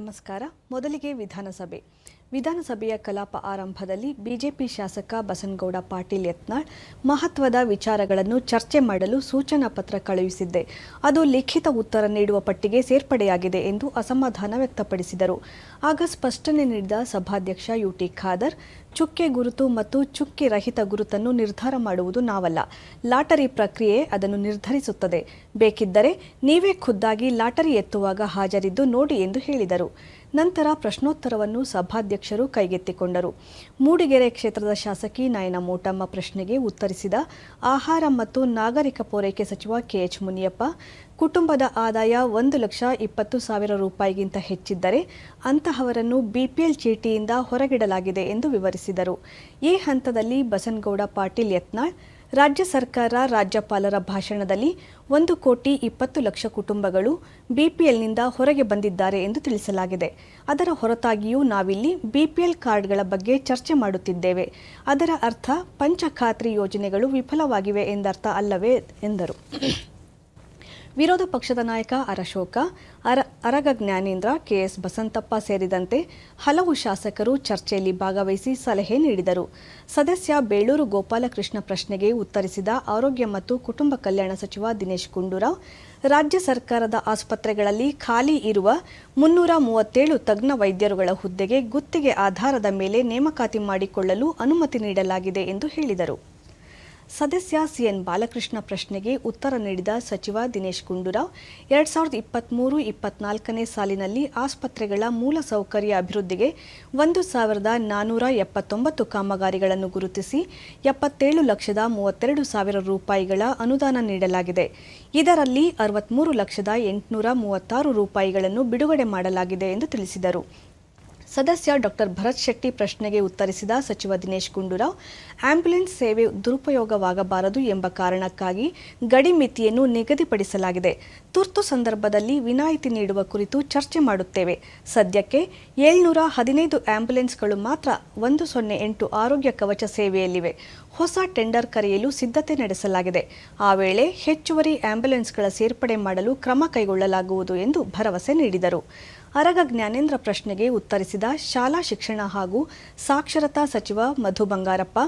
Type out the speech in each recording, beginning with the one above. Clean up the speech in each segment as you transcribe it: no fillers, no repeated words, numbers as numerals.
ನಮಸ್ಕಾರ. ಮೊದಲಿಗೆ ವಿಧಾನಸಭೆಯ ಕಲಾಪ ಆರಂಭದಲ್ಲಿ ಬಿಜೆಪಿ ಶಾಸಕ ಬಸನಗೌಡ ಪಾಟೀಲ್ ಯತ್ನಾಳ್ ಮಹತ್ವದ ವಿಚಾರಗಳನ್ನು ಚರ್ಚೆ ಮಾಡಲು ಸೂಚನಾ ಪತ್ರ ಕಳುಹಿಸಿದ್ದೆ, ಅದು ಲಿಖಿತ ಉತ್ತರ ನೀಡುವ ಪಟ್ಟಿಗೆ ಸೇರ್ಪಡೆಯಾಗಿದೆ ಎಂದು ಅಸಮಾಧಾನ ವ್ಯಕ್ತಪಡಿಸಿದರು. ಆಗ ಸ್ಪಷ್ಟನೆ ನೀಡಿದ ಸಭಾಧ್ಯಕ್ಷ ಯುಟಿ ಖಾದರ್, ಚುಕ್ಕೆ ಗುರುತು ಮತ್ತು ಚುಕ್ಕೆ ರಹಿತ ಗುರುತನ್ನು ನಿರ್ಧಾರ ಮಾಡುವುದು ನಾವಲ್ಲ, ಲಾಟರಿ ಪ್ರಕ್ರಿಯೆ ಅದನ್ನು ನಿರ್ಧರಿಸುತ್ತದೆ. ಬೇಕಿದ್ದರೆ ನೀವೇ ಖುದ್ದಾಗಿ ಲಾಟರಿ ಎತ್ತುವಾಗ ಹಾಜರಿದ್ದು ನೋಡಿ ಎಂದು ಹೇಳಿದರು. ನಂತರ ಪ್ರಶ್ನೋತ್ತರವನ್ನು ಸಭಾಧ್ಯಕ್ಷರು ಕೈಗೆತ್ತಿಕೊಂಡರು. ಮೂಡಿಗೆರೆ ಕ್ಷೇತ್ರದ ಶಾಸಕಿ ನಯನ ಮೋಟಮ್ಮ ಪ್ರಶ್ನೆಗೆ ಉತ್ತರಿಸಿದ ಆಹಾರ ಮತ್ತು ನಾಗರಿಕ ಪೂರೈಕೆ ಸಚಿವ ಕೆಎಚ್ ಮುನಿಯಪ್ಪ, ಕುಟುಂಬದ ಆದಾಯ 1,20,000 ರೂಪಾಯಿಗಿಂತ ಹೆಚ್ಚಿದ್ದರೆ ಅಂತಹವರನ್ನು ಬಿಪಿಎಲ್ ಚೀಟಿಯಿಂದ ಹೊರಗಿಡಲಾಗಿದೆ ಎಂದು ವಿವರಿಸಿದರು. ಈ ಹಂತದಲ್ಲಿ ಬಸನಗೌಡ ಪಾಟೀಲ್ ಯತ್ನಾಳ್, ರಾಜ್ಯ ಸರ್ಕಾರ ರಾಜ್ಯಪಾಲರ ಭಾಷಣದಲ್ಲಿ 1,20,00,000 ಕುಟುಂಬಗಳು ಬಿಪಿಎಲ್ನಿಂದ ಹೊರಗೆ ಬಂದಿದ್ದಾರೆ ಎಂದು ತಿಳಿಸಲಾಗಿದೆ. ಅದರ ಹೊರತಾಗಿಯೂ ನಾವಿಲ್ಲಿ ಬಿಪಿಎಲ್ ಕಾರ್ಡ್ಗಳ ಬಗ್ಗೆ ಚರ್ಚೆ ಮಾಡುತ್ತಿದ್ದೇವೆ. ಅದರ ಅರ್ಥ ಪಂಚಖಾತ್ರಿ ಯೋಜನೆಗಳು ವಿಫಲವಾಗಿವೆ ಎಂದರ್ಥ ಅಲ್ಲವೇ ಎಂದರು. ವಿರೋಧ ಪಕ್ಷದ ನಾಯಕ ಅರಶೋಕ, ಅರಗ ಜ್ಞಾನೇಂದ್ರ, ಕೆಎಸ್ ಬಸಂತಪ್ಪ ಸೇರಿದಂತೆ ಹಲವು ಶಾಸಕರು ಚರ್ಚೆಯಲ್ಲಿ ಭಾಗವಹಿಸಿ ಸಲಹೆ ನೀಡಿದರು. ಸದಸ್ಯ ಬೇಳೂರು ಗೋಪಾಲಕೃಷ್ಣ ಪ್ರಶ್ನೆಗೆ ಉತ್ತರಿಸಿದ ಆರೋಗ್ಯ ಮತ್ತು ಕುಟುಂಬ ಕಲ್ಯಾಣ ಸಚಿವ ದಿನೇಶ್ ಗುಂಡೂರಾವ್, ರಾಜ್ಯ ಸರ್ಕಾರದ ಆಸ್ಪತ್ರೆಗಳಲ್ಲಿ ಖಾಲಿ ಇರುವ 337 ತಜ್ಞ ವೈದ್ಯರುಗಳ ಹುದ್ದೆಗೆ ಗುತ್ತಿಗೆ ಆಧಾರದ ಮೇಲೆ ನೇಮಕಾತಿ ಮಾಡಿಕೊಳ್ಳಲು ಅನುಮತಿ ನೀಡಲಾಗಿದೆ ಎಂದು ಹೇಳಿದರು. ಸದಸ್ಯ ಸಿಎನ್ ಬಾಲಕೃಷ್ಣ ಪ್ರಶ್ನೆಗೆ ಉತ್ತರ ನೀಡಿದ ಸಚಿವ ದಿನೇಶ್ ಗುಂಡೂರಾವ್, 2023-24ನೇ ಸಾಲಿನಲ್ಲಿ ಆಸ್ಪತ್ರೆಗಳ ಮೂಲಸೌಕರ್ಯ ಅಭಿವೃದ್ಧಿಗೆ 1,479 ಕಾಮಗಾರಿಗಳನ್ನು ಗುರುತಿಸಿ 77,32,000 ರೂಪಾಯಿಗಳ ಅನುದಾನ ನೀಡಲಾಗಿದೆ. ಇದರಲ್ಲಿ 63,836 ರೂಪಾಯಿಗಳನ್ನು ಬಿಡುಗಡೆ ಮಾಡಲಾಗಿದೆ ಎಂದು ತಿಳಿಸಿದರು. ಸದಸ್ಯ ಡಾಕ್ಟರ್ ಭರತ್ ಶೆಟ್ಟಿ ಪ್ರಶ್ನೆಗೆ ಉತ್ತರಿಸಿದ ಸಚಿವ ದಿನೇಶ್ ಗುಂಡೂರಾವ್, ಆಂಬ್ಯುಲೆನ್ಸ್ ಸೇವೆ ದುರುಪಯೋಗವಾಗಬಾರದು ಎಂಬ ಕಾರಣಕ್ಕಾಗಿ ಗಡಿ ಮಿತಿಯನ್ನು ನಿಗದಿಪಡಿಸಲಾಗಿದೆ. ತುರ್ತು ಸಂದರ್ಭದಲ್ಲಿ ವಿನಾಯಿತಿ ನೀಡುವ ಕುರಿತು ಚರ್ಚೆ ಮಾಡುತ್ತೇವೆ. ಸದ್ಯಕ್ಕೆ 715 ಆಂಬ್ಯುಲೆನ್ಸ್ಗಳು ಮಾತ್ರ 108 ಆರೋಗ್ಯ ಕವಚ ಸೇವೆಯಲ್ಲಿವೆ. ಹೊಸ ಟೆಂಡರ್ ಕರೆಯಲು ಸಿದ್ಧತೆ ನಡೆಸಲಾಗಿದೆ. ಆ ವೇಳೆ ಹೆಚ್ಚುವರಿ ಆಂಬ್ಯುಲೆನ್ಸ್ಗಳ ಸೇರ್ಪಡೆ ಮಾಡಲು ಕ್ರಮ ಕೈಗೊಳ್ಳಲಾಗುವುದು ಎಂದು ಭರವಸೆ ನೀಡಿದರು. ಅರಗ ಜ್ಞಾನೇಂದ್ರ ಪ್ರಶ್ನೆಗೆ ಉತ್ತರಿಸಿದ ಶಾಲಾ ಶಿಕ್ಷಣ ಹಾಗೂ ಸಾಕ್ಷರತಾ ಸಚಿವ ಮಧು ಬಂಗಾರಪ್ಪ,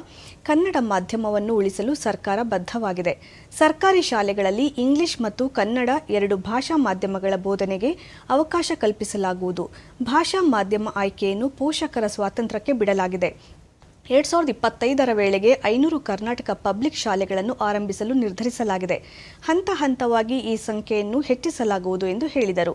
ಕನ್ನಡ ಮಾಧ್ಯಮವನ್ನು ಉಳಿಸಲು ಸರ್ಕಾರ ಬದ್ಧವಾಗಿದೆ. ಸರ್ಕಾರಿ ಶಾಲೆಗಳಲ್ಲಿ ಇಂಗ್ಲಿಷ್ ಮತ್ತು ಕನ್ನಡ 2 ಭಾಷಾ ಮಾಧ್ಯಮಗಳ ಬೋಧನೆಗೆ ಅವಕಾಶ ಕಲ್ಪಿಸಲಾಗುವುದು. ಭಾಷಾ ಮಾಧ್ಯಮ ಆಯ್ಕೆಯನ್ನು ಪೋಷಕರ ಸ್ವಾತಂತ್ರ್ಯಕ್ಕೆ ಬಿಡಲಾಗಿದೆ. 2025ರ ವೇಳೆಗೆ 500 ಕರ್ನಾಟಕ ಪಬ್ಲಿಕ್ ಶಾಲೆಗಳನ್ನು ಆರಂಭಿಸಲು ನಿರ್ಧರಿಸಲಾಗಿದೆ. ಹಂತ ಹಂತವಾಗಿ ಈ ಸಂಖ್ಯೆಯನ್ನು ಹೆಚ್ಚಿಸಲಾಗುವುದು ಎಂದು ಹೇಳಿದರು.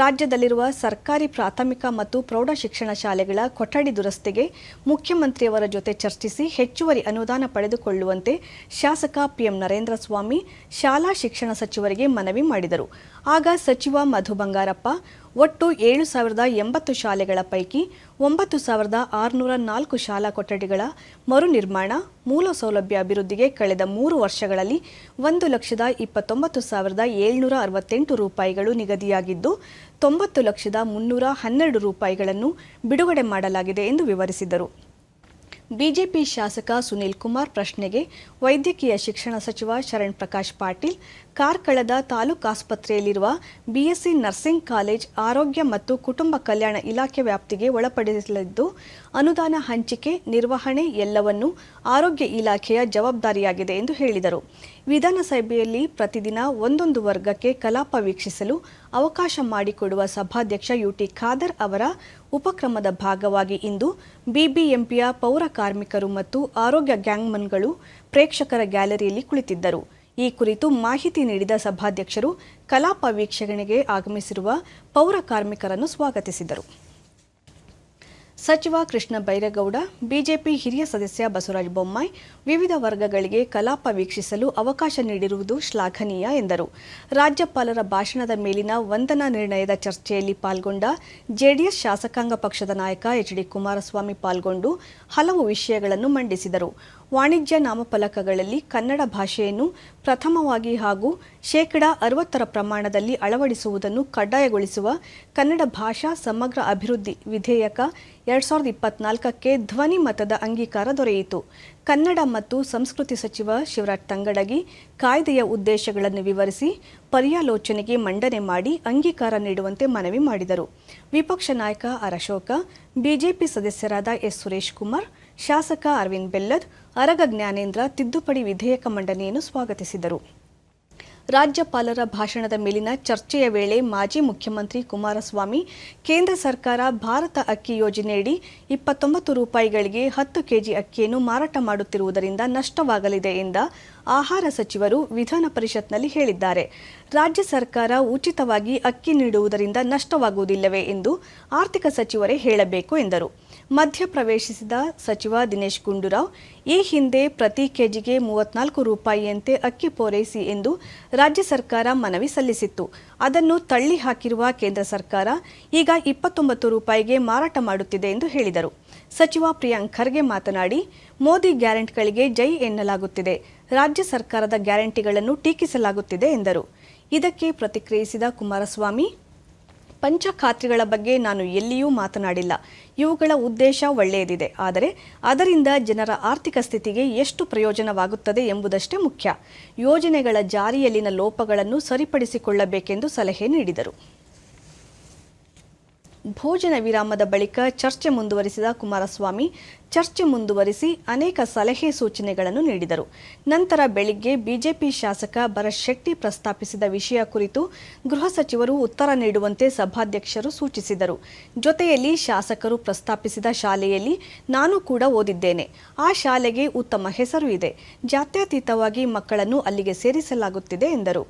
ರಾಜ್ಯದಲ್ಲಿರುವ ಸರ್ಕಾರಿ ಪ್ರಾಥಮಿಕ ಮತ್ತು ಪ್ರೌಢ ಶಿಕ್ಷಣ ಶಾಲೆಗಳ ಕೊಠಡಿ ದುರಸ್ತಿಗೆ ಮುಖ್ಯಮಂತ್ರಿಯವರ ಜೊತೆ ಚರ್ಚಿಸಿ ಹೆಚ್ಚುವರಿ ಅನುದಾನ ಪಡೆದುಕೊಳ್ಳುವಂತೆ ಶಾಸಕ ಪಿಎಂ ನರೇಂದ್ರ ಸ್ವಾಮಿ ಶಾಲಾ ಶಿಕ್ಷಣ ಸಚಿವರಿಗೆ ಮನವಿ ಮಾಡಿದರು. ಆಗ ಸಚಿವ ಮಧು ಬಂಗಾರಪ್ಪ, ಒಟ್ಟು 7,080 ಶಾಲೆಗಳ ಪೈಕಿ 9,604 ಶಾಲಾ ಕೊಠಡಿಗಳ ಮರು ನಿರ್ಮಾಣ, ಮೂಲ ಸೌಲಭ್ಯ ಅಭಿವೃದ್ಧಿಗೆ ಕಳೆದ 3 ವರ್ಷಗಳಲ್ಲಿ 1,29,768 ರೂಪಾಯಿಗಳು ನಿಗದಿಯಾಗಿದ್ದು 90,312 ರೂಪಾಯಿಗಳನ್ನು ಬಿಡುಗಡೆ ಮಾಡಲಾಗಿದೆ ಎಂದು ವಿವರಿಸಿದರು. ಬಿಜೆಪಿ ಶಾಸಕ ಸುನೀಲ್ ಕುಮಾರ್ ಪ್ರಶ್ನೆಗೆ ವೈದ್ಯಕೀಯ ಶಿಕ್ಷಣ ಸಚಿವ ಶರಣ್ ಪ್ರಕಾಶ್ ಪಾಟೀಲ್, ಕಾರ್ಕಳದ ತಾಲೂಕು ಆಸ್ಪತ್ರೆಯಲ್ಲಿರುವ ಬಿಎಸ್ಸಿ ನರ್ಸಿಂಗ್ ಕಾಲೇಜ್ ಆರೋಗ್ಯ ಮತ್ತು ಕುಟುಂಬ ಕಲ್ಯಾಣ ಇಲಾಖೆ ವ್ಯಾಪ್ತಿಗೆ ಒಳಪಡಿಸಲಿದ್ದು, ಅನುದಾನ ಹಂಚಿಕೆ, ನಿರ್ವಹಣೆ ಎಲ್ಲವನ್ನೂ ಆರೋಗ್ಯ ಇಲಾಖೆಯ ಜವಾಬ್ದಾರಿಯಾಗಿದೆ ಎಂದು ಹೇಳಿದರು. ವಿಧಾನಸಭೆಯಲ್ಲಿ ಪ್ರತಿದಿನ ಒಂದೊಂದು ವರ್ಗಕ್ಕೆ ಕಲಾಪ ವೀಕ್ಷಿಸಲು ಅವಕಾಶ ಮಾಡಿಕೊಡುವ ಸಭಾಧ್ಯಕ್ಷ ಯುಟಿ ಖಾದರ್ ಅವರ ಉಪಕ್ರಮದ ಭಾಗವಾಗಿ ಇಂದು ಬಿಬಿಎಂಪಿಯ ಪೌರ ಕಾರ್ಮಿಕರು ಮತ್ತು ಆರೋಗ್ಯ ಗ್ಯಾಂಗ್ಮನ್ಗಳು ಪ್ರೇಕ್ಷಕರ ಗ್ಯಾಲರಿಯಲ್ಲಿ ಕುಳಿತಿದ್ದರು. ಈ ಕುರಿತು ಮಾಹಿತಿ ನೀಡಿದ ಸಭಾಧ್ಯಕ್ಷರು ಕಲಾಪ ವೀಕ್ಷಣೆಗೆ ಆಗಮಿಸಿರುವ ಪೌರ ಕಾರ್ಮಿಕರನ್ನು ಸ್ವಾಗತಿಸಿದರು. ಸಚಿವ ಕೃಷ್ಣ ಬೈರೇಗೌಡ, ಬಿಜೆಪಿ ಹಿರಿಯ ಸದಸ್ಯ ಬಸವರಾಜ ಬೊಮ್ಮಾಯಿ ವಿವಿಧ ವರ್ಗಗಳಿಗೆ ಕಲಾಪ ವೀಕ್ಷಿಸಲು ಅವಕಾಶ ನೀಡಿರುವುದು ಶ್ಲಾಘನೀಯ ಎಂದರು. ರಾಜ್ಯಪಾಲರ ಭಾಷಣದ ಮೇಲಿನ ವಂದನಾ ನಿರ್ಣಯದ ಚರ್ಚೆಯಲ್ಲಿ ಪಾಲ್ಗೊಂಡ ಜೆಡಿಎಸ್ ಶಾಸಕಾಂಗ ಪಕ್ಷದ ನಾಯಕ ಎಚ್ ಡಿ ಕುಮಾರಸ್ವಾಮಿ ಪಾಲ್ಗೊಂಡು ಹಲವು ವಿಷಯಗಳನ್ನು ಮಂಡಿಸಿದರು. ವಾಣಿಜ್ಯ ನಾಮಫಲಕಗಳಲ್ಲಿ ಕನ್ನಡ ಭಾಷೆಯನ್ನು ಪ್ರಥಮವಾಗಿ ಹಾಗೂ ಶೇಕಡಾ 60 ಪ್ರಮಾಣದಲ್ಲಿ ಅಳವಡಿಸುವುದನ್ನು ಕಡ್ಡಾಯಗೊಳಿಸುವ ಕನ್ನಡ ಭಾಷಾ ಸಮಗ್ರ ಅಭಿವೃದ್ಧಿ ವಿಧೇಯಕ 2024ಕ್ಕೆ ಧ್ವನಿ ಮತದ ಅಂಗೀಕಾರ ದೊರೆಯಿತು. ಕನ್ನಡ ಮತ್ತು ಸಂಸ್ಕೃತಿ ಸಚಿವ ಶಿವರಾಜ್ ತಂಗಡಗಿ ಕಾಯ್ದೆಯ ಉದ್ದೇಶಗಳನ್ನು ವಿವರಿಸಿ ಪರ್ಯಾಲೋಚನೆಗೆ ಮಂಡನೆ ಮಾಡಿ ಅಂಗೀಕಾರ ನೀಡುವಂತೆ ಮನವಿ ಮಾಡಿದರು. ವಿಪಕ್ಷ ನಾಯಕ ಆರ್ ಅಶೋಕ, ಬಿಜೆಪಿ ಸದಸ್ಯರಾದ ಎಸ್ ಸುರೇಶ್ ಕುಮಾರ್, ಶಾಸಕ ಅರವಿಂದ್ ಬೆಲ್ಲದ್, ಅರಗ ಜ್ಞಾನೇಂದ್ರ ತಿದ್ದುಪಡಿ ವಿಧೇಯಕ ಮಂಡನೆಯನ್ನು ಸ್ವಾಗತಿಸಿದರು. ರಾಜ್ಯಪಾಲರ ಭಾಷಣದ ಮೇಲಿನ ಚರ್ಚೆಯ ವೇಳೆ ಮಾಜಿ ಮುಖ್ಯಮಂತ್ರಿ ಕುಮಾರಸ್ವಾಮಿ ಕೇಂದ್ರ ಸರ್ಕಾರ ಭಾರತ ಅಕ್ಕಿ ಯೋಜನೆಯಡಿ 29 ರೂಪಾಯಿಗಳಿಗೆ 10 ಕೆಜಿ ಅಕ್ಕಿಯನ್ನು ಮಾರಾಟ ಮಾಡುತ್ತಿರುವುದರಿಂದ ನಷ್ಟವಾಗಲಿದೆ ಎಂದ ಆಹಾರ ಸಚಿವರು ವಿಧಾನ ಪರಿಷತ್ನಲ್ಲಿ ಹೇಳಿದ್ದಾರೆ. ರಾಜ್ಯ ಸರ್ಕಾರ ಉಚಿತವಾಗಿ ಅಕ್ಕಿ ನೀಡುವುದರಿಂದ ನಷ್ಟವಾಗುವುದಿಲ್ಲವೇ ಎಂದು ಆರ್ಥಿಕ ಸಚಿವರೇ ಹೇಳಬೇಕು ಎಂದರು. ಮಧ್ಯಪ್ರವೇಶಿಸಿದ ಸಚಿವ ದಿನೇಶ್ ಗುಂಡೂರಾವ್, ಈ ಹಿಂದೆ ಪ್ರತಿ ಕೆಜಿಗೆ 34 ರೂಪಾಯಿಯಂತೆ ಅಕ್ಕಿ ಪೂರೈಸಿ ಎಂದು ರಾಜ್ಯ ಸರ್ಕಾರ ಮನವಿ ಸಲ್ಲಿಸಿತ್ತು. ಅದನ್ನು ತಳ್ಳಿ ಹಾಕಿರುವ ಕೇಂದ್ರ ಸರ್ಕಾರ ಈಗ 29 ರೂಪಾಯಿಗೆ ಮಾರಾಟ ಮಾಡುತ್ತಿದೆ ಎಂದು ಹೇಳಿದರು. ಸಚಿವ ಪ್ರಿಯಾಂಕ್ ಖರ್ಗೆ ಮಾತನಾಡಿ, ಮೋದಿ ಗ್ಯಾರಂಟಿಗಳಿಗೆ ಜೈ ಎನ್ನಲಾಗುತ್ತಿದೆ, ರಾಜ್ಯ ಸರ್ಕಾರದ ಗ್ಯಾರಂಟಿಗಳನ್ನು ಟೀಕಿಸಲಾಗುತ್ತಿದೆ ಎಂದರು. ಇದಕ್ಕೆ ಪ್ರತಿಕ್ರಿಯಿಸಿದ ಕುಮಾರಸ್ವಾಮಿ, ಪಂಚಖಾತ್ರಿಗಳ ಬಗ್ಗೆ ನಾನು ಎಲ್ಲಿಯೂ ಮಾತನಾಡಿಲ್ಲ. ಇವುಗಳ ಉದ್ದೇಶ ಒಳ್ಳೆಯದಿದೆ, ಆದರೆ ಅದರಿಂದ ಜನರ ಆರ್ಥಿಕ ಸ್ಥಿತಿಗೆ ಎಷ್ಟು ಪ್ರಯೋಜನವಾಗುತ್ತದೆ ಎಂಬುದಷ್ಟೇ ಮುಖ್ಯ. ಯೋಜನೆಗಳ ಜಾರಿಯಲ್ಲಿನ ಲೋಪಗಳನ್ನು ಸರಿಪಡಿಸಿಕೊಳ್ಳಬೇಕೆಂದು ಸಲಹೆ ನೀಡಿದರು. ಭೋಜನ ವಿರಾಮದ ಬಳಿಕ ಚರ್ಚೆ ಮುಂದುವರಿಸಿದ ಕುಮಾರಸ್ವಾಮಿ ಚರ್ಚೆ ಮುಂದುವರಿಸಿ ಅನೇಕ ಸಲಹೆ ಸೂಚನೆಗಳನ್ನು ನೀಡಿದರು. ನಂತರ ಬೆಳಿಗ್ಗೆ ಬಿಜೆಪಿ ಶಾಸಕ ಭರತ್ ಶೆಟ್ಟಿ ಪ್ರಸ್ತಾಪಿಸಿದ ವಿಷಯ ಕುರಿತು ಗೃಹ ಸಚಿವರು ಉತ್ತರ ನೀಡುವಂತೆ ಸಭಾಧ್ಯಕ್ಷರು ಸೂಚಿಸಿದರು. ಜೊತೆಯಲ್ಲಿ ಶಾಸಕರು ಪ್ರಸ್ತಾಪಿಸಿದ ಶಾಲೆಯಲ್ಲಿ ನಾನು ಕೂಡ ಓದಿದ್ದೇನೆ. ಆ ಶಾಲೆಗೆ ಉತ್ತಮ ಹೆಸರು ಇದೆ. ಜಾತ್ಯತೀತವಾಗಿ ಮಕ್ಕಳನ್ನು ಅಲ್ಲಿಗೆ ಸೇರಿಸಲಾಗುತ್ತಿದೆ ಎಂದರು.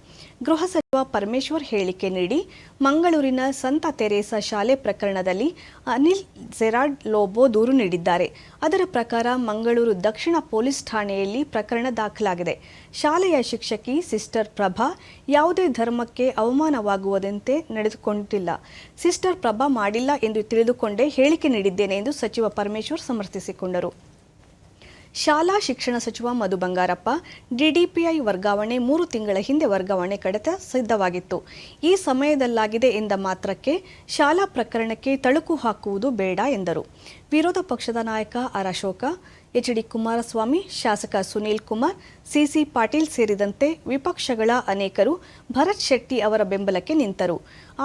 ಗೃಹ ಸಚಿವ ಪರಮೇಶ್ವರ್ ಹೇಳಿಕೆ ನೀಡಿ, ಮಂಗಳೂರಿನ ಸಂತ ತೆರೇಸಾ ಶಾಲೆ ಪ್ರಕರಣದಲ್ಲಿ ಅನಿಲ್ ಝೆರಾಡ್ ಲೋಬೋ ದೂರು ನೀಡಿದ್ದಾರೆ. ಅದರ ಪ್ರಕಾರ ಮಂಗಳೂರು ದಕ್ಷಿಣ ಪೊಲೀಸ್ ಠಾಣೆಯಲ್ಲಿ ಪ್ರಕರಣ ದಾಖಲಾಗಿದೆ. ಶಾಲೆಯ ಶಿಕ್ಷಕಿ ಸಿಸ್ಟರ್ ಪ್ರಭಾ ಯಾವುದೇ ಧರ್ಮಕ್ಕೆ ಅವಮಾನವಾಗುವುದಂತೆ ನಡೆದುಕೊಂಡಿಲ್ಲ. ಸಿಸ್ಟರ್ ಪ್ರಭಾ ಮಾಡಿಲ್ಲ ಎಂದು ತಿಳಿದುಕೊಂಡೇ ಹೇಳಿಕೆ ನೀಡಿದ್ದೇನೆ ಎಂದು ಸಚಿವ ಪರಮೇಶ್ವರ್ ಸಮರ್ಥಿಸಿಕೊಂಡರು. ಶಾಲಾ ಶಿಕ್ಷಣ ಸಚಿವ ಮಧು ಬಂಗಾರಪ್ಪ, ಡಿಡಿಪಿಐ ವರ್ಗಾವಣೆ 3 ತಿಂಗಳ ಹಿಂದೆ ವರ್ಗಾವಣೆ ಕಡತ ಸಿದ್ಧವಾಗಿತ್ತು. ಈ ಸಮಯದಲ್ಲಾಗಿದೆ ಎಂದ ಮಾತ್ರಕ್ಕೆ ಶಾಲಾ ಪ್ರಕರಣಕ್ಕೆ ತಳುಕು ಹಾಕುವುದು ಬೇಡ ಎಂದರು. ವಿರೋಧ ಪಕ್ಷದ ನಾಯಕ ಆರ್ ಅಶೋಕ, ಎಚ್.ಡಿ. ಕುಮಾರಸ್ವಾಮಿ, ಶಾಸಕ ಸುನೀಲ್ ಕುಮಾರ್, ಸಿಸಿ ಪಾಟೀಲ್ ಸೇರಿದಂತೆ ವಿಪಕ್ಷಗಳ ಅನೇಕರು ಭರತ್ ಶೆಟ್ಟಿ ಅವರ ಬೆಂಬಲಕ್ಕೆ ನಿಂತರು.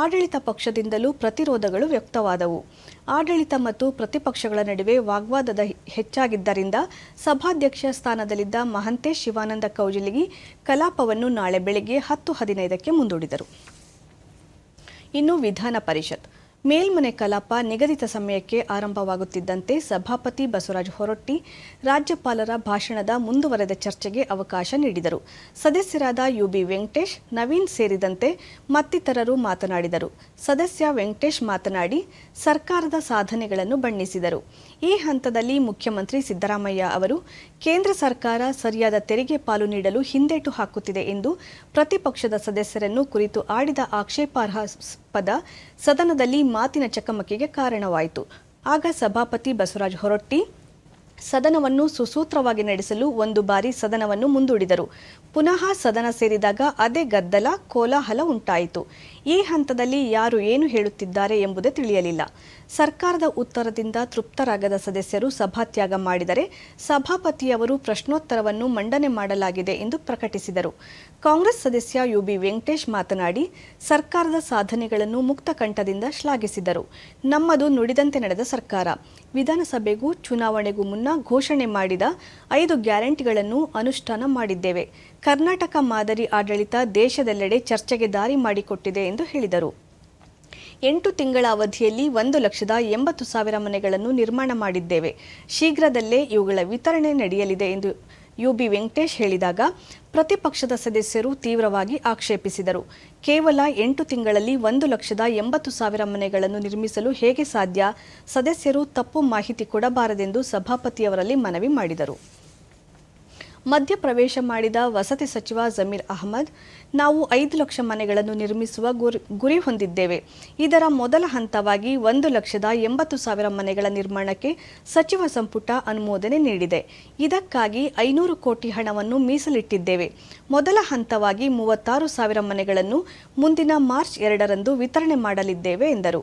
ಆಡಳಿತ ಪಕ್ಷದಿಂದಲೂ ಪ್ರತಿರೋಧಗಳು ವ್ಯಕ್ತವಾದವು. ಆಡಳಿತ ಮತ್ತು ಪ್ರತಿಪಕ್ಷಗಳ ನಡುವೆ ವಾಗ್ವಾದದ ಹೆಚ್ಚಾಗಿದ್ದರಿಂದ ಸಭಾಧ್ಯಕ್ಷ ಸ್ಥಾನದಲ್ಲಿದ್ದ ಮಹಂತೇಶ್ ಶಿವಾನಂದ ಕೌಜಲಗಿ ಕಲಾಪವನ್ನು ನಾಳೆ ಬೆಳಗ್ಗೆ 10:15ಕ್ಕೆ ಮುಂದೂಡಿದರು. ಇನ್ನು ವಿಧಾನ ಪರಿಷತ್ ಮೇಲ್ಮನೆ ಕಲಾಪ ನಿಗದಿತ ಸಮಯಕ್ಕೆ ಆರಂಭವಾಗುತ್ತಿದ್ದಂತೆ ಸಭಾಪತಿ ಬಸವರಾಜ ಹೊರಟ್ಟಿ ರಾಜ್ಯಪಾಲರ ಭಾಷಣದ ಮುಂದುವರೆದ ಚರ್ಚೆಗೆ ಅವಕಾಶ ನೀಡಿದರು. ಸದಸ್ಯರಾದ ಯುಬಿ ವೆಂಕಟೇಶ್, ನವೀನ್ ಸೇರಿದಂತೆ ಮತ್ತಿತರರು ಮಾತನಾಡಿದರು. ಸದಸ್ಯ ವೆಂಕಟೇಶ್ ಮಾತನಾಡಿ ಸರ್ಕಾರದ ಸಾಧನೆಗಳನ್ನು ಬಣ್ಣಿಸಿದರು. ಈ ಹಂತದಲ್ಲಿ ಮುಖ್ಯಮಂತ್ರಿ ಸಿದ್ದರಾಮಯ್ಯ ಅವರು ಕೇಂದ್ರ ಸರ್ಕಾರ ಸರಿಯಾದ ತೆರಿಗೆ ಪಾಲು ನೀಡಲು ಹಿಂದೇಟು ಹಾಕುತ್ತಿದೆ ಎಂದು ಪ್ರತಿಪಕ್ಷದ ಸದಸ್ಯರನ್ನು ಕುರಿತು ಆಡಿದ ಆಕ್ಷೇಪಾರ್ಹ ಪದ ಸದನದಲ್ಲಿ ಮಾತಿನ ಚಕಮಕಿಗೆ ಕಾರಣವಾಯಿತು. ಆಗ ಸಭಾಪತಿ ಬಸವರಾಜ ಹೊರಟ್ಟಿ ಸದನವನ್ನು ಸುಸೂತ್ರವಾಗಿ ನಡೆಸಲು ಒಂದು ಬಾರಿ ಸದನವನ್ನು ಮುಂದೂಡಿದರು. ಪುನಃ ಸದನ ಸೇರಿದಾಗ ಅದೇ ಗದ್ದಲ, ಕೋಲಾಹಲ ಉಂಟಾಯಿತು. ಈ ಹಂತದಲ್ಲಿ ಯಾರು ಏನು ಹೇಳುತ್ತಿದ್ದಾರೆ ಎಂಬುದೇ ತಿಳಿಯಲಿಲ್ಲ. ಸರ್ಕಾರದ ಉತ್ತರದಿಂದ ತೃಪ್ತರಾಗದ ಸದಸ್ಯರು ಸಭಾತ್ಯಾಗ ಮಾಡಿದರೆ ಸಭಾಪತಿಯವರು ಪ್ರಶ್ನೋತ್ತರವನ್ನು ಮಂಡನೆ ಮಾಡಲಾಗಿದೆ ಎಂದು ಪ್ರಕಟಿಸಿದರು. ಕಾಂಗ್ರೆಸ್ ಸದಸ್ಯ ಯುಬಿ ವೆಂಕಟೇಶ್ ಮಾತನಾಡಿ ಸರ್ಕಾರದ ಸಾಧನೆಗಳನ್ನು ಮುಕ್ತ ಕಂಠದಿಂದ ಶ್ಲಾಘಿಸಿದರು. ನಮ್ಮದು ನುಡಿದಂತೆ ನಡೆದ ಸರ್ಕಾರ. ವಿಧಾನಸಭೆಗೂ ಚುನಾವಣೆಗೂ ಮುನ್ನ ಘೋಷಣೆ ಮಾಡಿದ 5 ಗ್ಯಾರಂಟಿಗಳನ್ನು ಅನುಷ್ಠಾನ ಮಾಡಿದ್ದೇವೆ. ಕರ್ನಾಟಕ ಮಾದರಿ ಆಡಳಿತ ದೇಶದೆಲ್ಲೆಡೆ ಚರ್ಚೆಗೆ ದಾರಿ ಮಾಡಿಕೊಟ್ಟಿದೆ ಎಂದು ಹೇಳಿದರು. 8 ತಿಂಗಳ ಅವಧಿಯಲ್ಲಿ 1,80,000 ಮನೆಗಳನ್ನು ನಿರ್ಮಾಣ ಮಾಡಿದ್ದೇವೆ. ಶೀಘ್ರದಲ್ಲೇ ಇವುಗಳ ವಿತರಣೆ ನಡೆಯಲಿದೆ ಎಂದು ಯುಬಿ ವೆಂಕಟೇಶ್ ಹೇಳಿದಾಗ ಪ್ರತಿಪಕ್ಷದ ಸದಸ್ಯರು ತೀವ್ರವಾಗಿ ಆಕ್ಷೇಪಿಸಿದರು. ಕೇವಲ 8 ತಿಂಗಳಲ್ಲಿ 1,80,000 ಮನೆಗಳನ್ನು ನಿರ್ಮಿಸಲು ಹೇಗೆ ಸಾಧ್ಯ? ಸದಸ್ಯರು ತಪ್ಪು ಮಾಹಿತಿ ಕೊಡಬಾರದೆಂದು ಸಭಾಪತಿಯವರಲ್ಲಿ ಮನವಿ ಮಾಡಿದರು. ಮಧ್ಯಪ್ರವೇಶ ಮಾಡಿದ ವಸತಿ ಸಚಿವ ಜಮೀರ್ ಅಹಮದ್, ನಾವು 5 ಲಕ್ಷ ಮನೆಗಳನ್ನು ನಿರ್ಮಿಸುವ ಗುರಿ ಹೊಂದಿದ್ದೇವೆ. ಇದರ ಮೊದಲ ಹಂತವಾಗಿ 1,80,000 ಮನೆಗಳ ನಿರ್ಮಾಣಕ್ಕೆ ಸಚಿವ ಸಂಪುಟ ಅನುಮೋದನೆ ನೀಡಿದೆ. ಇದಕ್ಕಾಗಿ 500 ಕೋಟಿ ಹಣವನ್ನು ಮೀಸಲಿಟ್ಟಿದ್ದೇವೆ. ಮೊದಲ ಹಂತವಾಗಿ 36,000 ಮನೆಗಳನ್ನು ಮುಂದಿನ ಮಾರ್ಚ್ 2ರಂದು ವಿತರಣೆ ಮಾಡಲಿದ್ದೇವೆ ಎಂದರು.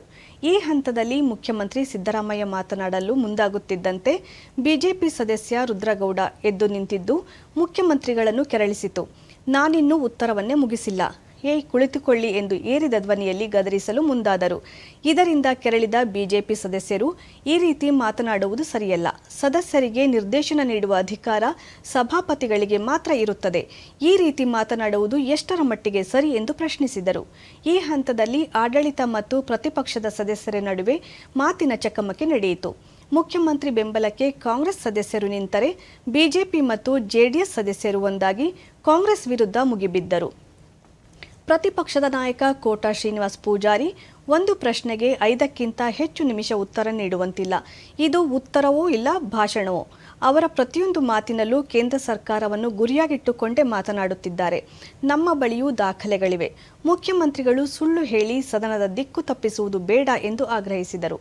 ಈ ಹಂತದಲ್ಲಿ ಮುಖ್ಯಮಂತ್ರಿ ಸಿದ್ದರಾಮಯ್ಯ ಮಾತನಾಡಲು ಮುಂದಾಗುತ್ತಿದ್ದಂತೆ ಬಿಜೆಪಿ ಸದಸ್ಯ ರುದ್ರಗೌಡ ಎದ್ದು ನಿಂತಿದ್ದು ಮುಖ್ಯಮಂತ್ರಿಗಳನ್ನು ಕೆರಳಿಸಿತು. ನಾನಿನ್ನೂ ಉತ್ತರವನ್ನೇ ಮುಗಿಸಿಲ್ಲ, ಕುಳಿತುಕೊಳ್ಳಿ ಎಂದು ಏರಿದ ಧ್ವನಿಯಲ್ಲಿ ಗದರಿಸಲು ಮುಂದಾದರು. ಇದರಿಂದ ಕೆರಳಿದ ಬಿಜೆಪಿ ಸದಸ್ಯರು, ಈ ರೀತಿ ಮಾತನಾಡುವುದು ಸರಿಯಲ್ಲ, ಸದಸ್ಯರಿಗೆ ನಿರ್ದೇಶನ ನೀಡುವ ಅಧಿಕಾರ ಸಭಾಪತಿಗಳಿಗೆ ಮಾತ್ರ ಇರುತ್ತದೆ, ಈ ರೀತಿ ಮಾತನಾಡುವುದು ಎಷ್ಟರ ಮಟ್ಟಿಗೆ ಸರಿ ಎಂದು ಪ್ರಶ್ನಿಸಿದರು. ಈ ಹಂತದಲ್ಲಿ ಆಡಳಿತ ಮತ್ತು ಪ್ರತಿಪಕ್ಷದ ಸದಸ್ಯರ ನಡುವೆ ಮಾತಿನ ಚಕಮಕಿ ನಡೆಯಿತು. ಮುಖ್ಯಮಂತ್ರಿ ಬೆಂಬಲಕ್ಕೆ ಕಾಂಗ್ರೆಸ್ ಸದಸ್ಯರು ನಿಂತರೆ ಬಿಜೆಪಿ ಮತ್ತು ಜೆಡಿಎಸ್ ಸದಸ್ಯರು ಒಂದಾಗಿ ಕಾಂಗ್ರೆಸ್ ವಿರುದ್ಧ ಮುಗಿಬಿದ್ದರು. ಪ್ರತಿಪಕ್ಷದ ನಾಯಕ ಕೋಟ ಶ್ರೀನಿವಾಸ್ ಪೂಜಾರಿ, ಒಂದು ಪ್ರಶ್ನೆಗೆ 5ಕ್ಕಿಂತ ಹೆಚ್ಚು ನಿಮಿಷ ಉತ್ತರ ನೀಡುವಂತಿಲ್ಲ, ಇದು ಉತ್ತರವೋ ಇಲ್ಲ ಭಾಷಣವೋ. ಅವರ ಪ್ರತಿಯೊಂದು ಮಾತಿನಲ್ಲೂ ಕೇಂದ್ರ ಸರ್ಕಾರವನ್ನು ಗುರಿಯಾಗಿಟ್ಟುಕೊಂಡೇ ಮಾತನಾಡುತ್ತಿದ್ದಾರೆ. ನಮ್ಮ ಬಳಿಯೂ ದಾಖಲೆಗಳಿವೆ. ಮುಖ್ಯಮಂತ್ರಿಗಳು ಸುಳ್ಳು ಹೇಳಿ ಸದನದ ದಿಕ್ಕು ತಪ್ಪಿಸುವುದು ಬೇಡ ಎಂದು ಆಗ್ರಹಿಸಿದರು.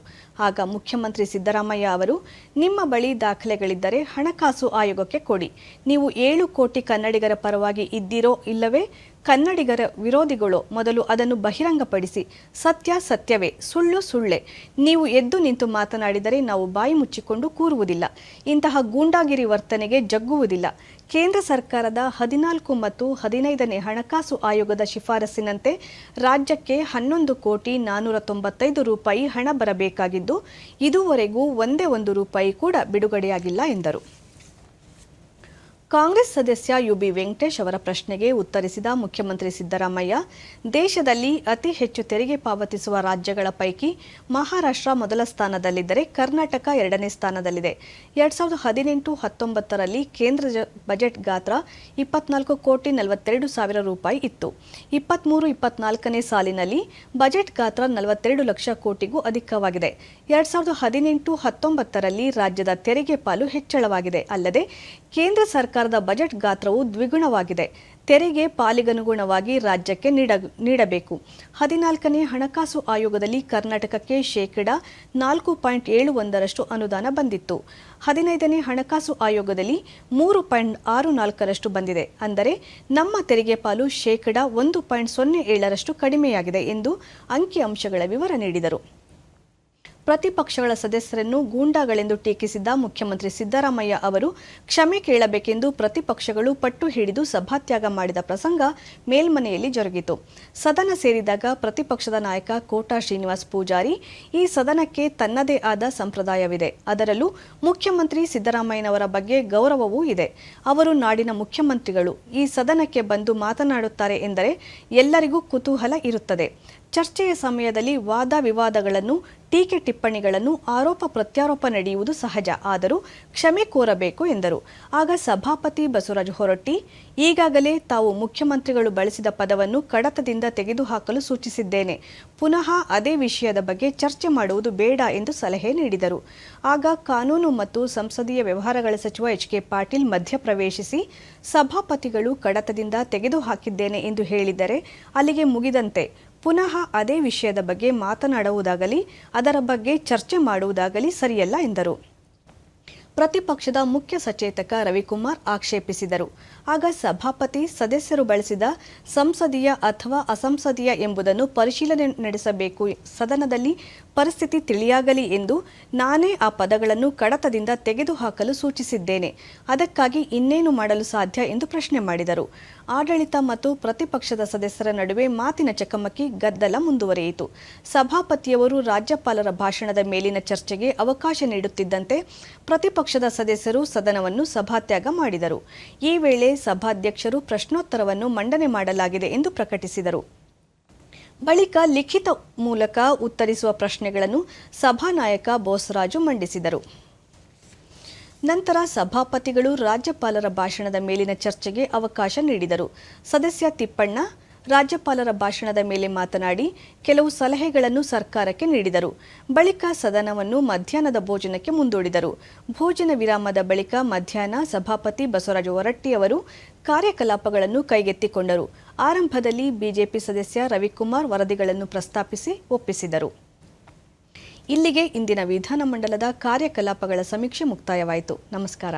ಆಗ ಮುಖ್ಯಮಂತ್ರಿ ಸಿದ್ದರಾಮಯ್ಯ ಅವರು, ನಿಮ್ಮ ಬಳಿ ದಾಖಲೆಗಳಿದ್ದರೆ ಹಣಕಾಸು ಆಯೋಗಕ್ಕೆ ಕೊಡಿ. ನೀವು 7 ಕೋಟಿ ಕನ್ನಡಿಗರ ಪರವಾಗಿ ಇದ್ದೀರೋ ಇಲ್ಲವೇ ಕನ್ನಡಿಗರ ವಿರೋಧಿಗಳೋ, ಮೊದಲು ಅದನ್ನು ಬಹಿರಂಗಪಡಿಸಿ. ಸತ್ಯ ಸತ್ಯವೇ, ಸುಳ್ಳು ಸುಳ್ಳೇ. ನೀವು ಎದ್ದು ನಿಂತು ಮಾತನಾಡಿದರೆ ನಾವು ಬಾಯಿ ಮುಚ್ಚಿಕೊಂಡು ಕೂರುವುದಿಲ್ಲ. ಇಂತಹ ಗೂಂಡಾಗಿರಿ ವರ್ತನೆಗೆ ಜಗ್ಗುವುದಿಲ್ಲ. ಕೇಂದ್ರ ಸರ್ಕಾರದ 14 ಮತ್ತು 15ನೇ ಹಣಕಾಸು ಆಯೋಗದ ಶಿಫಾರಸ್ಸಿನಂತೆ ರಾಜ್ಯಕ್ಕೆ 11 ಕೋಟಿ 495 ರೂಪಾಯಿ ಹಣ ಬರಬೇಕಾಗಿದ್ದು, ಇದುವರೆಗೂ ಒಂದೇ ಒಂದು ರೂಪಾಯಿ ಕೂಡ ಬಿಡುಗಡೆಯಾಗಿಲ್ಲ ಎಂದರು. ಕಾಂಗ್ರೆಸ್ ಸದಸ್ಯ ಯುಬಿ ವೆಂಕಟೇಶ್ ಅವರ ಪ್ರಶ್ನೆಗೆ ಉತ್ತರಿಸಿದ ಮುಖ್ಯಮಂತ್ರಿ ಸಿದ್ದರಾಮಯ್ಯ, ದೇಶದಲ್ಲಿ ಅತಿ ಹೆಚ್ಚು ತೆರಿಗೆ ಪಾವತಿಸುವ ರಾಜ್ಯಗಳ ಪೈಕಿ ಮಹಾರಾಷ್ಟ್ರ ಮೊದಲ ಸ್ಥಾನದಲ್ಲಿದ್ದರೆ ಕರ್ನಾಟಕ 2ನೇ ಸ್ಥಾನದಲ್ಲಿದೆ. 2018-19ರಲ್ಲಿ ಕೇಂದ್ರ ಬಜೆಟ್ ಗಾತ್ರ 24 ಕೋಟಿ 42 ಸಾವಿರ ರೂಪಾಯಿ ಇತ್ತು. 23-24ನೇ ಸಾಲಿನಲ್ಲಿ ಬಜೆಟ್ ಗಾತ್ರ 42 ಲಕ್ಷ ಕೋಟಿಗೂ ಅಧಿಕವಾಗಿದೆ. 2018-19ರಲ್ಲಿ ರಾಜ್ಯದ ತೆರಿಗೆ ಪಾಲು ಹೆಚ್ಚಳವಾಗಿದೆ. ಅಲ್ಲದೆ ಕೇಂದ್ರ ಸರ್ಕಾರದ ಬಜೆಟ್ ಗಾತ್ರವು ದ್ವಿಗುಣವಾಗಿದೆ. ತೆರಿಗೆ ಪಾಲಿಗನುಗುಣವಾಗಿ ರಾಜ್ಯಕ್ಕೆ ನೀಡಬೇಕು. 14ನೇ ಹಣಕಾಸು ಆಯೋಗದಲ್ಲಿ ಕರ್ನಾಟಕಕ್ಕೆ ಶೇಕಡಾ 4.71ರಷ್ಟು ಅನುದಾನ ಬಂದಿತ್ತು. 15ನೇ ಹಣಕಾಸು ಆಯೋಗದಲ್ಲಿ 3.64ರಷ್ಟು ಬಂದಿದೆ. ಅಂದರೆ ನಮ್ಮ ತೆರಿಗೆ ಪಾಲು ಶೇಕಡಾ 1.07ರಷ್ಟು ಕಡಿಮೆಯಾಗಿದೆ ಎಂದು ಅಂಕಿಅಂಶಗಳ ವಿವರ ನೀಡಿದರು. ಪ್ರತಿಪಕ್ಷಗಳ ಸದಸ್ಯರನ್ನು ಗೂಂಡಾಗಳೆಂದು ಟೀಕಿಸಿದ್ದ ಮುಖ್ಯಮಂತ್ರಿ ಸಿದ್ದರಾಮಯ್ಯ ಅವರು ಕ್ಷಮೆ ಕೇಳಬೇಕೆಂದು ಪ್ರತಿಪಕ್ಷಗಳು ಪಟ್ಟು ಹಿಡಿದು ಸಭಾತ್ಯಾಗ ಮಾಡಿದ ಪ್ರಸಂಗ ಮೇಲ್ಮನೆಯಲ್ಲಿ ಜರುಗಿತು. ಸದನ ಸೇರಿದಾಗ ಪ್ರತಿಪಕ್ಷದ ನಾಯಕ ಕೋಟ ಶ್ರೀನಿವಾಸ್ ಪೂಜಾರಿ, ಈ ಸದನಕ್ಕೆ ತನ್ನದೇ ಆದ ಸಂಪ್ರದಾಯವಿದೆ, ಅದರಲ್ಲೂ ಮುಖ್ಯಮಂತ್ರಿ ಸಿದ್ದರಾಮಯ್ಯನವರ ಬಗ್ಗೆ ಗೌರವವೂ ಇದೆ. ಅವರು ನಾಡಿನ ಮುಖ್ಯಮಂತ್ರಿಗಳು, ಈ ಸದನಕ್ಕೆ ಬಂದು ಮಾತನಾಡುತ್ತಾರೆ ಎಂದರೆ ಎಲ್ಲರಿಗೂ ಕುತೂಹಲ ಇರುತ್ತದೆ. ಚರ್ಚೆಯ ಸಮಯದಲ್ಲಿ ವಾದ ವಿವಾದಗಳನ್ನು, ಟೀಕೆ ಟಿಪ್ಪಣಿಗಳನ್ನು, ಆರೋಪ ಪ್ರತ್ಯಾರೋಪ ನಡೆಯುವುದು ಸಹಜ. ಆದರೂ ಕ್ಷಮೆ ಕೋರಬೇಕು ಎಂದರು. ಆಗ ಸಭಾಪತಿ ಬಸವರಾಜ ಹೊರಟ್ಟಿ, ಈಗಾಗಲೇ ತಾವು ಮುಖ್ಯಮಂತ್ರಿಗಳು ಬಳಸಿದ ಪದವನ್ನು ಕಡತದಿಂದ ತೆಗೆದುಹಾಕಲು ಸೂಚಿಸಿದ್ದೇನೆ. ಪುನಃ ಅದೇ ವಿಷಯದ ಬಗ್ಗೆ ಚರ್ಚೆ ಮಾಡುವುದು ಬೇಡ ಎಂದು ಸಲಹೆ ನೀಡಿದರು. ಆಗ ಕಾನೂನು ಮತ್ತು ಸಂಸದೀಯ ವ್ಯವಹಾರಗಳ ಸಚಿವ ಎಚ್.ಕೆ. ಪಾಟೀಲ್ ಮಧ್ಯಪ್ರವೇಶಿಸಿ, ಸಭಾಪತಿಗಳು ಕಡತದಿಂದ ತೆಗೆದುಹಾಕಿದ್ದೇನೆ ಎಂದು ಹೇಳಿದರೆ ಅಲ್ಲಿಗೆ ಮುಗಿದಂತೆ. ಪುನಃ ಅದೇ ವಿಷಯದ ಬಗ್ಗೆ ಮಾತನಾಡುವುದಾಗಲಿ ಅದರ ಬಗ್ಗೆ ಚರ್ಚೆ ಮಾಡುವುದಾಗಲಿ ಸರಿಯಲ್ಲ ಎಂದರು. ಪ್ರತಿಪಕ್ಷದ ಮುಖ್ಯ ಸಚೇತಕ ರವಿಕುಮಾರ್ ಆಕ್ಷೇಪಿಸಿದರು. ಆಗ ಸಭಾಪತಿ, ಸದಸ್ಯರು ಬಳಸಿದ ಸಂಸದೀಯ ಅಥವಾ ಅಸಂಸದೀಯ ಎಂಬುದನ್ನು ಪರಿಶೀಲನೆ ನಡೆಸಬೇಕು, ಸದನದಲ್ಲಿ ಪರಿಸ್ಥಿತಿ ತಿಳಿಯಾಗಲಿ ಎಂದು ನಾನೇ ಆ ಪದಗಳನ್ನು ಕಡತದಿಂದ ತೆಗೆದುಹಾಕಲು ಸೂಚಿಸಿದ್ದೇನೆ. ಅದಕ್ಕಾಗಿ ಇನ್ನೇನು ಮಾಡಲು ಸಾಧ್ಯ ಎಂದು ಪ್ರಶ್ನೆ ಮಾಡಿದರು. ಆಡಳಿತ ಮತ್ತು ಪ್ರತಿಪಕ್ಷದ ಸದಸ್ಯರ ನಡುವೆ ಮಾತಿನ ಚಕಮಕಿ, ಗದ್ದಲ ಮುಂದುವರಿಯಿತು. ಸಭಾಪತಿಯವರು ರಾಜ್ಯಪಾಲರ ಭಾಷಣದ ಮೇಲಿನ ಚರ್ಚೆಗೆ ಅವಕಾಶ ನೀಡುತ್ತಿದ್ದಂತೆ ಪ್ರತಿಪಕ್ಷದ ಸದಸ್ಯರು ಸದನವನ್ನು ಸಭಾತ್ಯಾಗ ಮಾಡಿದರು. ಈ ವೇಳೆ ಸಭಾಧ್ಯಕ್ಷರು ಪ್ರಶ್ನೋತ್ತರವನ್ನು ಮಂಡನೆ ಮಾಡಲಾಗಿದೆ ಎಂದು ಪ್ರಕಟಿಸಿದರು. ಬಳಿಕ ಲಿಖಿತ ಮೂಲಕ ಉತ್ತರಿಸುವ ಪ್ರಶ್ನೆಗಳನ್ನು ಸಭಾನಾಯಕ ಬೋಸರಾಜು ಮಂಡಿಸಿದರು. ನಂತರ ಸಭಾಪತಿಗಳು ರಾಜ್ಯಪಾಲರ ಭಾಷಣದ ಮೇಲಿನ ಚರ್ಚೆಗೆ ಅವಕಾಶ ನೀಡಿದರು. ಸದಸ್ಯ ತಿಪ್ಪಣ್ಣ, ರಾಜ್ಯಪಾಲರ ಭಾಷಣದ ಮೇಲೆ ಮಾತನಾಡಿ ಕೆಲವು ಸಲಹೆಗಳನ್ನು ಸರ್ಕಾರಕ್ಕೆ ನೀಡಿದರು. ಬಳಿಕ ಸದನವನ್ನು ಮಧ್ಯಾಹ್ನದ ಭೋಜನಕ್ಕೆ ಮುಂದೂಡಿದರು. ಭೋಜನ ವಿರಾಮದ ಬಳಿಕ ಮಧ್ಯಾಹ್ನ ಸಭಾಪತಿ ಬಸವರಾಜ ಹೊರಟ್ಟಿಯವರು ಕಾರ್ಯಕಲಾಪಗಳನ್ನು ಕೈಗೆತ್ತಿಕೊಂಡರು. ಆರಂಭದಲ್ಲಿ ಬಿಜೆಪಿ ಸದಸ್ಯ ರವಿಕುಮಾರ್ ವರದಿಗಳನ್ನು ಪ್ರಸ್ತಾಪಿಸಿ ಒಪ್ಪಿಸಿದರು. ಇಲ್ಲಿಗೆ ಇಂದಿನ ವಿಧಾನಮಂಡಲದ ಕಾರ್ಯಕಲಾಪಗಳ ಸಮೀಕ್ಷೆ ಮುಕ್ತಾಯವಾಯಿತು. ನಮಸ್ಕಾರ.